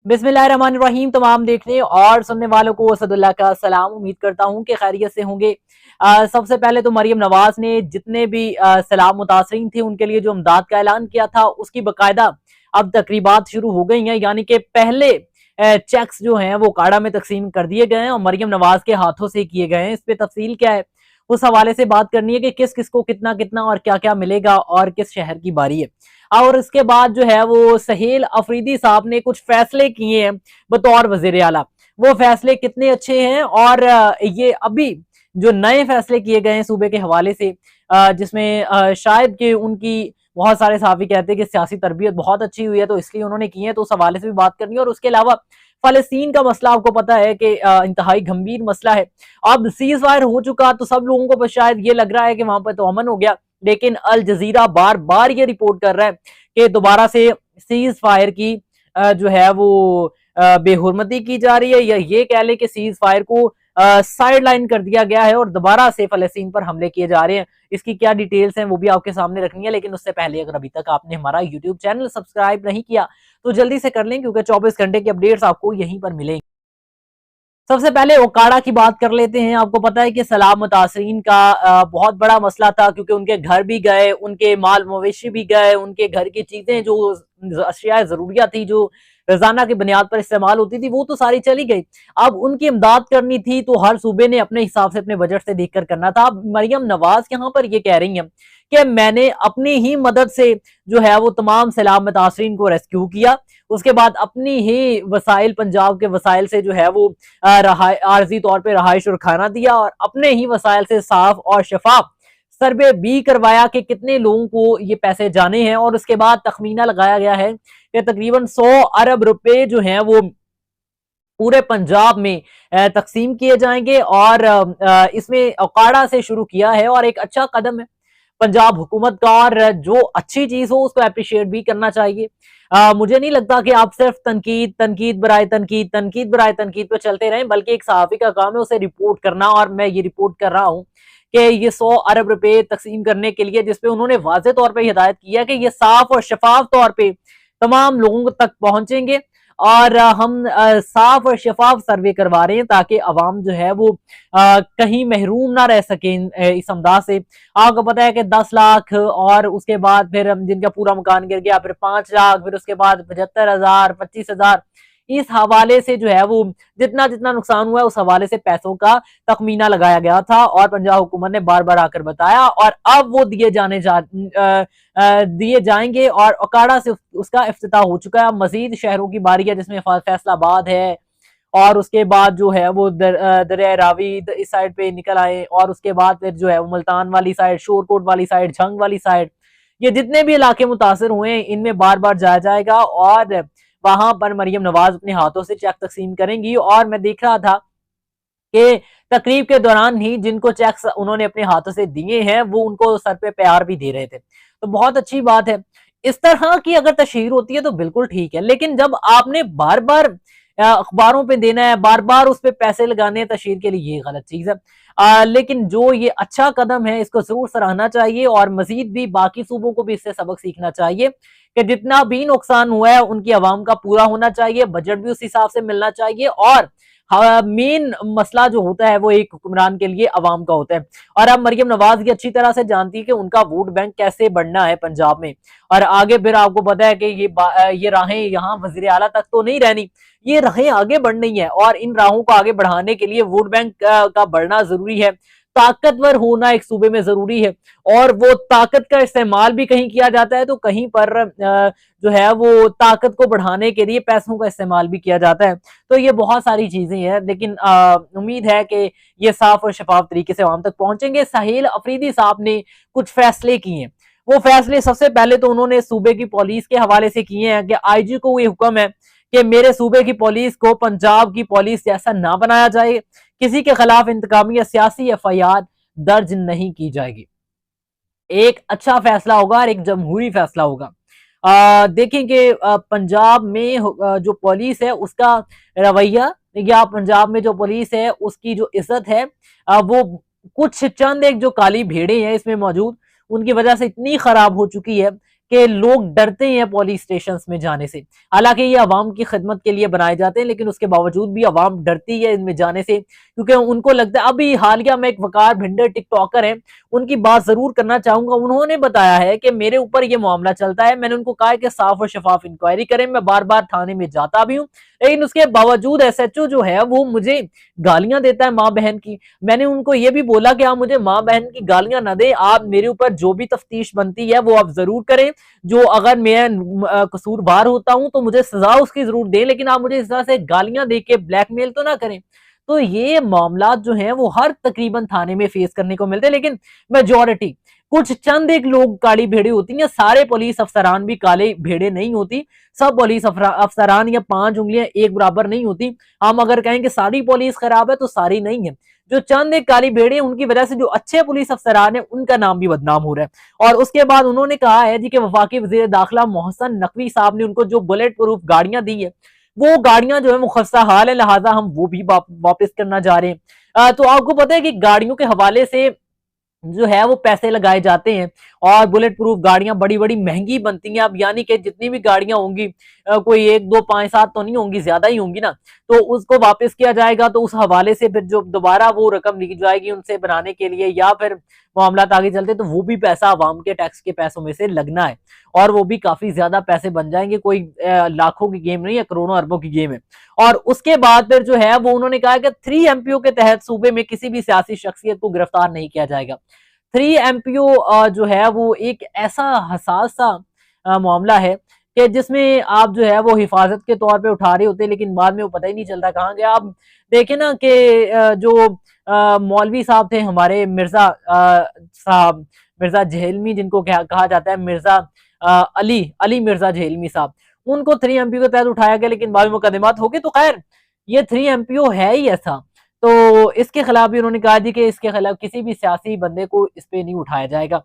बिस्मिल्लाहिर्रहमानिर्रहीम। तमाम देखने और सुनने वालों को असदुल्लाह का सलाम। उम्मीद करता हूँ कि खैरियत से होंगे। सबसे पहले तो मरियम नवाज ने जितने भी सैलाब मुतासरीन थे उनके लिए जो इमदाद का ऐलान किया था उसकी बाकायदा अब तकरीबात शुरू हो गई हैं, यानी कि पहले चेक्स जो हैं वो काड़ा में तकसीम कर दिए गए हैं और मरियम नवाज के हाथों से किए गए हैं। इस पे तफसील क्या है उस हवाले से बात करनी है कि किस किस को कितना कितना और क्या क्या मिलेगा और किस शहर की बारी है। और इसके बाद जो है वो सहेल अफरीदी साहब ने कुछ फैसले किए हैं बतौर वजीर आला। वो फैसले कितने अच्छे हैं और ये अभी जो नए फैसले किए गए हैं सूबे के हवाले से, जिसमें शायद कि उनकी बहुत सारे सहाफ़ी कहते हैं कि सियासी तरबियत बहुत अच्छी हुई है तो इसलिए उन्होंने की है, तो उस हवाले से भी बात करनी है। और उसके अलावा फलस्तीन का मसला आपको पता है कि इंतहाई गंभीर मसला है। अब सीज फायर हो चुका तो सब लोगों को शायद ये लग रहा है कि वहां पर तो अमन हो गया, लेकिन अल जजीरा बार बार ये रिपोर्ट कर रहा है कि दोबारा से सीज फायर की जो है वो बेहुरमती की जा रही है, या ये कह ले कि सीज फायर को साइड लाइन कर दिया गया है और दोबारा से फलस्तीन पर हमले किए जा रहे हैं। इसकी क्या डिटेल्स हैं वो भी आपके सामने रखनी है, लेकिन उससे पहले अगर अभी तक आपने हमारा यूट्यूब चैनल सब्सक्राइब नहीं किया तो जल्दी से कर लें, क्योंकि 24 घंटे की अपडेट्स आपको यहीं पर मिलेंगी। सबसे पहले ओकाड़ा की बात कर लेते हैं। आपको पता है कि सैलाब मुतासरीन का बहुत बड़ा मसला था, क्योंकि उनके घर भी गए, उनके माल मवेशी भी गए, उनके घर की चीजें जो अशिया जरूरिया थी जो रोजाना की बुनियाद पर इस्तेमाल होती थी वो तो सारी चली गई। अब उनकी इमदाद करनी थी तो हर सूबे ने अपने हिसाब से अपने बजट से देखकर करना था। अब मरियम नवाज यहाँ पर ये कह रही हैं कि मैंने अपनी ही मदद से जो है वो तमाम सैलाब मुतासरीन को रेस्क्यू किया, उसके बाद अपनी ही वसाइल, पंजाब के वसाइल से जो है वो आर्जी तौर पर रहाइश और खाना दिया, और अपने ही वसाइल से साफ और शफाफ सर्वे भी करवाया कि कितने लोगों को ये पैसे जाने हैं। और उसके बाद तखमीना लगाया गया है कि तकरीबन 100 अरब रुपए जो हैं वो पूरे पंजाब में तकसीम किए जाएंगे। और इसमें औकाड़ा से शुरू किया है और एक अच्छा कदम है पंजाब हुकूमत का, और जो अच्छी चीज हो उसको अप्रिशिएट भी करना चाहिए। मुझे नहीं लगता कि आप सिर्फ तनकीद तनकीद बराए तनकीद तनकीद बराए तनकीद पे चलते रहें, बल्कि एक सहाफी का काम है उसे रिपोर्ट करना। और मैं ये रिपोर्ट कर रहा हूँ कि ये 100 अरब रुपए तकसीम करने के लिए, जिसपे उन्होंने वाजे तौर पर हिदायत किया कि ये साफ और शफाफ तौर पर तमाम लोगों तक पहुंचेंगे। और हम साफ और शफाफ सर्वे करवा रहे हैं ताकि अवाम जो है वो कहीं महरूम ना रह सके इस अमदाद से। आपको पता है कि 10 लाख और उसके बाद फिर जिनका पूरा मकान गिर गया, फिर 5 लाख, फिर उसके बाद 75,000, 25,000, इस हवाले से जो है वो जितना जितना नुकसान हुआ है उस हवाले से पैसों का तखमीना लगाया गया था और पंजाब हुकूमत ने बार बार आकर बताया, और अब वो दिए जाएंगे। और ओकाड़ा से उसका इफ्तिताह हो चुका है। अब मजीद शहरों की बारी है जिसमें फैसलाबाद है, और उसके बाद जो है वो दरिया रावी इस साइड पे निकल आए, और उसके बाद फिर जो है वो मुल्तान वाली साइड, शोरकोट वाली साइड, झंग वाली साइड, ये जितने भी इलाके मुतासर हुए हैं इनमें बार बार जाया जाएगा और वहां पर मरियम नवाज अपने हाथों से चेक तकसीम करेंगी। और मैं देख रहा था कि तकरीब के दौरान ही जिनको चेक्स उन्होंने अपने हाथों से दिए हैं वो उनको सर पे प्यार भी दे रहे थे, तो बहुत अच्छी बात है। इस तरह की अगर तशहीर होती है तो बिल्कुल ठीक है, लेकिन जब आपने बार बार अखबारों पे देना है, बार बार उस पर पैसे लगाने हैं तशहीर के लिए, ये गलत चीज है। लेकिन जो ये अच्छा कदम है इसको जरूर सराहना चाहिए, और मजीद भी बाकी सूबों को भी इससे सबक सीखना चाहिए कि जितना भी नुकसान हुआ है उनकी आवाम का पूरा होना चाहिए, बजट भी उस हिसाब से मिलना चाहिए। और मेन मसला जो होता है वो एक हुक्मरान के लिए अवाम का होता है। और अब मरियम नवाज की अच्छी तरह से जानती है कि उनका वोट बैंक कैसे बढ़ना है पंजाब में, और आगे फिर आपको पता है कि ये राहें यहाँ वजीर आला तक तो नहीं रहनी, ये राहें आगे बढ़नी है, और इन राहों को आगे बढ़ाने के लिए वोट बैंक का बढ़ना जरूरी है। ताकतवर होना एक सूबे में जरूरी है, और वो ताकत का इस्तेमाल भी कहीं किया जाता है तो कहीं पर जो है वो ताकत को बढ़ाने के लिए पैसों का इस्तेमाल भी किया जाता है। तो ये बहुत सारी चीजें हैं, लेकिन उम्मीद है कि ये साफ और शफाफ तरीके से आवाम तक पहुंचेंगे। सहेल अफरीदी साहब ने कुछ फैसले किए हैं। वो फैसले सबसे पहले तो उन्होंने सूबे की पुलिस के हवाले से किए हैं कि आईजी को ये हुक्म है कि मेरे सूबे की पुलिस को पंजाब की पुलिस जैसा ना बनाया जाए, किसी के खिलाफ इंतकामी या सियासी एफआईआर दर्ज नहीं की जाएगी। एक अच्छा फैसला होगा और एक जमहूरी फैसला होगा। देखें कि पंजाब में जो पुलिस है उसका रवैया, या पंजाब में जो पुलिस है उसकी जो इज्जत है, वो कुछ चंद एक जो काली भेड़े हैं इसमें मौजूद, उनकी वजह से इतनी खराब हो चुकी है कि लोग डरते हैं पुलिस स्टेशन में जाने से। हालांकि ये अवाम की खिदमत के लिए बनाए जाते हैं, लेकिन उसके बावजूद भी अवाम डरती है इनमें जाने से, क्योंकि उनको लगता है। अभी हालिया में एक वकार भिंडर टिकटॉकर है, उनकी बात जरूर करना चाहूंगा। उन्होंने बताया है कि मेरे ऊपर ये मामला चलता है, मैंने उनको कहा है कि साफ और शफाफ इंक्वायरी करें, मैं बार बार थाने में जाता भी हूँ, लेकिन उसके बावजूद एसएचओ जो है वो मुझे गालियां देता है माँ बहन की। मैंने उनको ये भी बोला कि आप मुझे माँ बहन की गालियां ना दे, आप मेरे ऊपर जो भी तफ्तीश बनती है वो आप जरूर करें, जो अगर मैं कसूरवार होता हूं तो मुझे सजा उसकी जरूर दें, लेकिन आप मुझे इस तरह से गालियां दे के ब्लैकमेल तो ना करें। तो ये मामला जो है वो हर तकरीबन थाने में फेस करने को मिलते हैं, लेकिन मेजोरिटी, कुछ चंद एक लोग काली भेड़े होती हैं, सारे पुलिस अफसरान भी काले भेड़े नहीं होती। सब पुलिस अफसरान या 5 उंगलियां एक बराबर नहीं होती। हम अगर कहें कि सारी पुलिस खराब है तो सारी नहीं है। जो चंद एक काली भेड़े, उनकी वजह से जो अच्छे पुलिस अफसरान है उनका नाम भी बदनाम हो रहा है। और उसके बाद उन्होंने कहा है जी कि वफाकी वजीर दाखिला मोहसन नकवी साहब ने उनको जो बुलेट प्रूफ गाड़ियां दी है, वो गाड़ियां जो है वो खस्ता हाल है, लिहाजा हम वो भी वापस करना जा रहे हैं। तो आपको पता है कि गाड़ियों के हवाले से जो है वो पैसे लगाए जाते हैं, और बुलेट प्रूफ गाड़ियां बड़ी बड़ी महंगी बनती हैं। अब यानी कि जितनी भी गाड़ियां होंगी, कोई 1 2 5 7 तो नहीं होंगी, ज्यादा ही होंगी ना, तो उसको वापस किया जाएगा। तो उस हवाले से फिर जो दोबारा वो रकम ली जाएगी उनसे बनाने के लिए, या फिर मामला आगे चलते तो वो भी पैसा अवाम के टैक्स के पैसों में से लगना है, और वो भी काफी ज्यादा पैसे बन जाएंगे। कोई लाखों की गेम नहीं है, करोड़ों अरबों की गेम है। और उसके बाद फिर जो है वो उन्होंने कहा कि 3 एमपीओ के तहत सूबे में किसी भी सियासी शख्सियत को गिरफ्तार नहीं किया जाएगा। 3 एमपीओ जो है वो एक ऐसा हसास सा मामला है कि जिसमें आप जो है वो हिफाजत के तौर पे उठा रहे होते हैं, लेकिन बाद में वो पता ही नहीं चलता कहाँ गया। आप देखें ना कि जो मौलवी साहब थे हमारे, मिर्जा साहब, मिर्जा झेलमी जिनको कहा जाता है, मिर्जा अली अली मिर्जा झेलमी साहब, उनको 3 एमपीओ के तहत उठाया गया, लेकिन बाद में मुकदमात हो गए। तो खैर ये 3 एमपीओ है ही ऐसा, तो इसके खिलाफ भी उन्होंने कहा जी कि इसके खिलाफ किसी भी सियासी बंदे को इस पे नहीं उठाया जाएगा।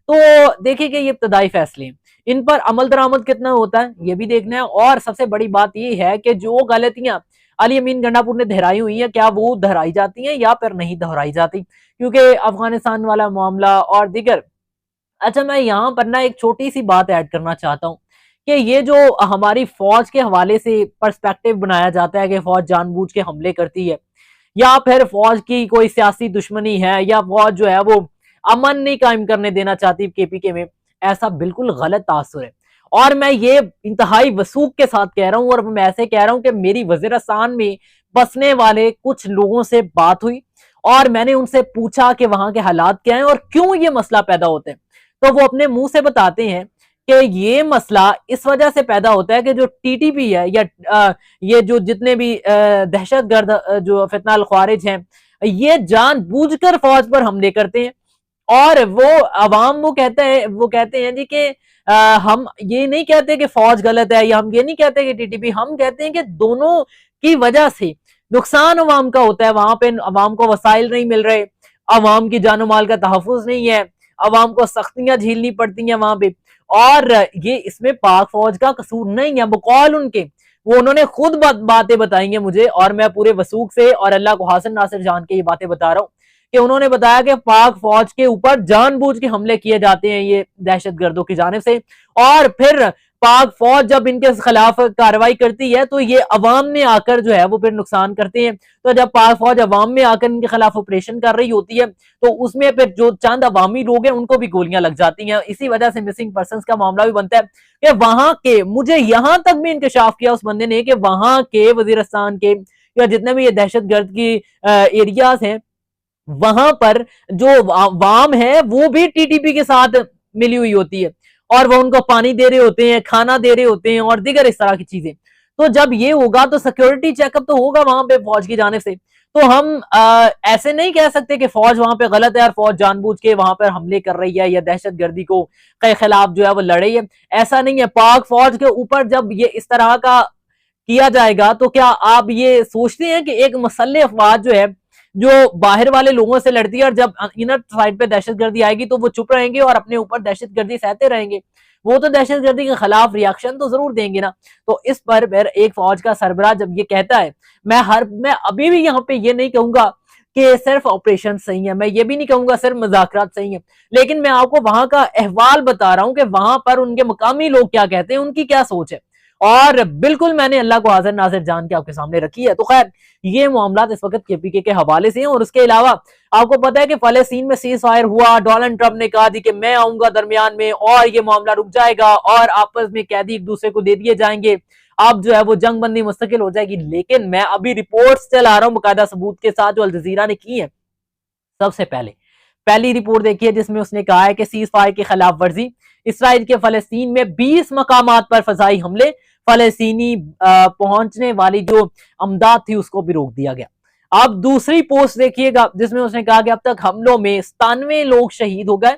तो देखिए कि ये इब्तदाई फैसले, इन पर अमल दरामद कितना होता है ये भी देखना है। और सबसे बड़ी बात ये है कि जो गलतियां अली अमीन गंडापुर ने दोहराई हुई है, क्या वो दोहराई जाती हैं या फिर नहीं दोहराई जाती, क्योंकि अफगानिस्तान वाला मामला और दीगर। अच्छा, मैं यहाँ पर ना एक छोटी सी बात ऐड करना चाहता हूँ कि ये जो हमारी फौज के हवाले से पर्सपेक्टिव बनाया जाता है कि फौज जानबूझ के हमले करती है, या फिर फौज की कोई सियासी दुश्मनी है, या फौज जो है वो अमन नहीं कायम करने देना चाहती केपीके में, ऐसा बिल्कुल गलत तासुर है। और मैं ये इंतहाई वसूख के साथ कह रहा हूं, और मैं ऐसे कह रहा हूं कि मेरी वजीरिस्तान में बसने वाले कुछ लोगों से बात हुई और मैंने उनसे पूछा कि वहां के हालात क्या हैं और क्यों ये मसला पैदा होते हैं। तो वो अपने मुंह से बताते हैं कि ये मसला इस वजह से पैदा होता है कि जो टीटीपी है, या ये जो जितने भी दहशतगर्द जो फितनाल ख्वारिज हैं, ये जानबूझकर फौज पर हमले करते हैं। और वो अवाम वो कहते हैं जी कि हम ये नहीं कहते कि फौज गलत है, या हम ये नहीं कहते कि टीटीपी, हम कहते हैं कि दोनों की वजह से नुकसान अवाम का होता है। वहां पे अवाम को वसाइल नहीं मिल रहे, अवाम की जानो माल का तहफुज नहीं है, अवाम को सख्तियां झेलनी पड़ती हैं वहां पे। और ये इसमें पाक फौज का कसूर नहीं है, बकौल उनके, वो उन्होंने खुद बातें बताई हैं मुझे, और मैं पूरे वसूख से और अल्लाह को हासिल नासिर जान के ये बातें बता रहा हूँ कि उन्होंने बताया कि पाक फौज के ऊपर जानबूझ के हमले किए जाते हैं ये दहशतगर्दों की जानिब से, और फिर पाक फौज जब इनके खिलाफ कार्रवाई करती है तो ये अवाम में आकर जो है वो फिर नुकसान करते हैं। तो जब पाक फौज अवाम में आकर इनके खिलाफ ऑपरेशन कर रही होती है तो उसमें फिर जो चंद अवामी लोग हैं उनको भी गोलियां लग जाती हैं। इसी वजह से मिसिंग पर्सन का मामला भी बनता है कि वहां के, मुझे यहां तक भी इंकशाफ किया उस बंदे ने कि वहां के वजीरिस्तान के या जितने भी ये दहशतगर्द की एरियाज हैं, वहां पर जो वाम है वो भी टीटीपी के साथ मिली हुई होती है, और वो उनको पानी दे रहे होते हैं, खाना दे रहे होते हैं और दीगर इस तरह की चीजें। तो जब ये होगा तो सिक्योरिटी चेकअप तो होगा वहां पे फौज की जानिब से। तो हम ऐसे नहीं कह सकते कि फौज वहां पे गलत है और फौज जानबूझ के वहां पर हमले कर रही है या दहशतगर्दी को के खिलाफ जो है वो लड़ रही है, ऐसा नहीं है। पाक फौज के ऊपर जब ये इस तरह का किया जाएगा तो क्या आप ये सोचते हैं कि एक मसल्ले अफवाज जो है जो बाहर वाले लोगों से लड़ती है, और जब इनर साइड पे दहशतगर्दी आएगी तो वो चुप रहेंगे और अपने ऊपर दहशतगर्दी सहते रहेंगे? वो तो दहशतगर्दी के खिलाफ रिएक्शन तो जरूर देंगे ना। तो इस पर फिर एक फौज का सरबराह जब ये कहता है, मैं अभी भी यहाँ पे ये नहीं कहूंगा कि सिर्फ ऑपरेशन सही है, मैं ये भी नहीं कहूंगा सिर्फ मुज़ाकरात सही है, लेकिन मैं आपको वहां का अहवाल बता रहा हूं कि वहां पर उनके मकामी लोग क्या कहते हैं, उनकी क्या सोच है। और बिल्कुल मैंने अल्लाह को हाजिर नाजिर जान के आपके सामने रखी है। तो खैर ये मामला इस वक्त केपीके के हवाले से हैं। और उसके अलावा आपको पता है कि फलस्तीन में सीज फायर हुआ, डोनाल्ड ट्रंप ने कहा थी कि मैं आऊंगा दरमियान में और ये मामला रुक जाएगा और आपस में कैदी एक दूसरे को दे दिए जाएंगे, अब जो है वो जंग बंदी मुस्तकिल हो जाएगी। लेकिन मैं अभी रिपोर्ट्स चला रहा हूं बाकायदा सबूत के साथ जो अल जजीरा ने की है। सबसे पहली रिपोर्ट देखी है जिसमें उसने कहा है कि सीज फायर की खिलाफ वर्जी, इसराइल के फलस्तीन में 20 मकामात पर फजाई हमले, फलस्तीनी पहुंचने वाली जो अमदाद थी उसको भी रोक दिया गया। अब दूसरी पोस्ट देखिएगा जिसमें उसने कहा कि अब तक हमलों में 97 लोग शहीद हो गए,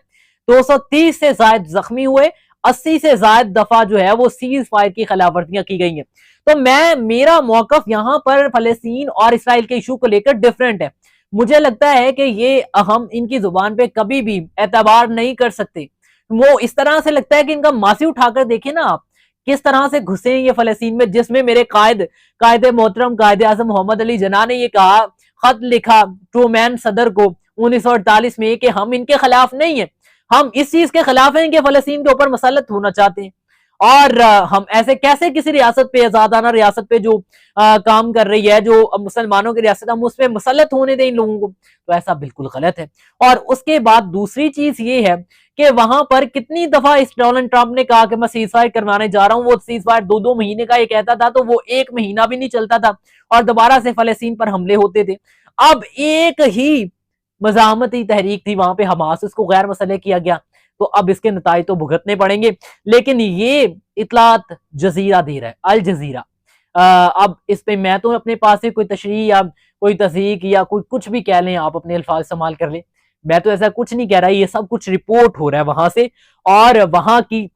230 से ज्यादा जख्मी हुए, 80 से ज्यादा दफा जो है वो सीज फायर की खिलाफ वर्जियां की गई हैं। तो मेरा मौकफ यहां पर फलस्तीन और इसराइल के इशू को लेकर डिफरेंट है। मुझे लगता है कि ये हम इनकी जुबान पे कभी भी एतबार नहीं कर सकते। वो इस तरह से लगता है कि इनका मासी उठाकर देखे ना आप किस तरह से घुसे ये फलस्तीन में, जिसमें मेरे कायद मोहतरम कायद आजम मोहम्मद अली जना ने ये कहा, खत लिखा ट्रूमैन सदर को 1948 में कि हम इनके खिलाफ नहीं है, हम इस चीज के खिलाफ हैं कि फलस्तीन के ऊपर मसलत होना चाहते हैं। और हम ऐसे कैसे किसी रियासत पे, आजादाना रियासत पे जो काम कर रही है, जो मुसलमानों की रियासत, हम उस पर मुसलत होने दें इन लोगों को, तो ऐसा बिल्कुल गलत है। और उसके बाद दूसरी चीज ये है कि वहां पर कितनी दफा इस डोनाल्ड ट्रंप ने कहा कि मैं सीज फायर करवाने जा रहा हूं, वो सीज फायर 2-2 महीने का ये कहता था, तो वो 1 महीना भी नहीं चलता था और दोबारा से फलस्तीन पर हमले होते थे। अब एक ही मज़ाहमती तहरीक थी वहां पे हमास, उसको गैर मसले किया गया, तो अब इसके नताइज तो भुगतने पड़ेंगे। लेकिन ये इतलात जजीरा दे रहा है, अल जजीरा। अब इस पे मैं तो अपने पास से कोई तशरीह या कोई तस्दीक या कोई कुछ भी कह लें, आप अपने अल्फाज इस्तेमाल कर लें, मैं तो ऐसा कुछ नहीं कह रहा, ये सब कुछ रिपोर्ट हो रहा है वहां से। और वहां की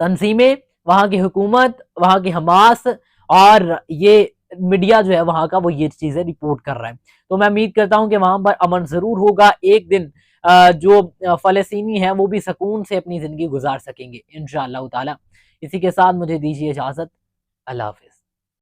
तंजीमें, वहां की हुकूमत, वहां की हमास और ये मीडिया जो है वहां का, वो ये चीजें रिपोर्ट कर रहा है। तो मैं उम्मीद करता हूं कि वहां पर अमन जरूर होगा, एक दिन जो फलस्तीनी है वो भी सुकून से अपनी जिंदगी गुजार सकेंगे इंशाअल्लाह ताला। इसी के साथ मुझे दीजिए इजाजत, अल्लाह हाफिज।